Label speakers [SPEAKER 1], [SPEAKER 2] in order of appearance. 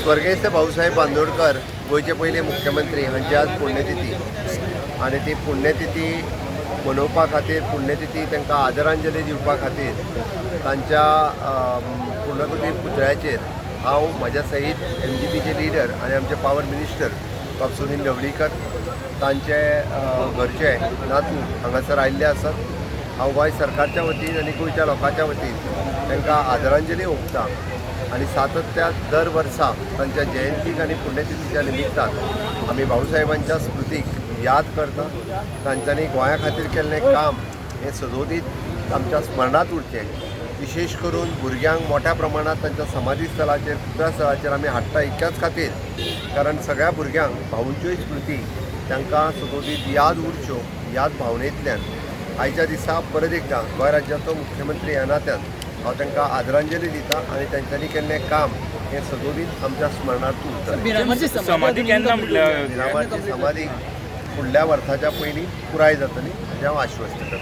[SPEAKER 1] स्वर्गीय भाऊसाहेब बांदोडकर गोयचे पयले मुख्यमंत्री हांची आज पुण्यतिथी आणि ती पुण्यतिथी मनोवपा खातीर पुण्यतिथी तांकां आदरांजली दिवपा खातीर तांच्या पुण्यतिथी पुतळ्याचेर हांव म्हाज्या सहीत MGPचे लिडर आनी आमचे पावर मिनिस्टर बाब सुनील ढवळीकर तांचे घरचे नातू हांगासर आयिल्ले आसात। हांव गोंय सरकारच्या वतीन आनी गोंयच्या लोकांच्या वतीन तांकां आदरांजली ओंपता आणि सातत्यात दर वर्सा तांच्या जयंतीक आणि पुण्यतिथीच्या निमित्तान आमी भाऊसाहेबांच्या स्मृतीक याद करता। तांच्यांनी गोंया खातीर केल्लें काम हें सदोदीत आमच्या स्मरणांत उरचें। विशेष करून भुरग्यांक मोठ्या प्रमाणात तांच्या समाधी स्थळाचेर पुतळा स्थळाचेर आमी हाडटा इतक्याच खातीर कारण सगळ्या भुरग्यांक भाऊंच्योय स्मृती तांकां सदोदीत याद उरच्यो याद भावनेंतल्यान आयच्या दिसा परत एकदां गोंय राज्याचो मुख्यमंत्री ह्या नात्यान हांव तांकां आदरांजली दिता आनी तांच्यांनी केल्लें काम हें सदोदीत आमच्या स्मरणांत उरतलें। समाधी फुडल्या वर्साच्या पयलीं पुराय जातली हाचें हांव आश्वस्त करतां।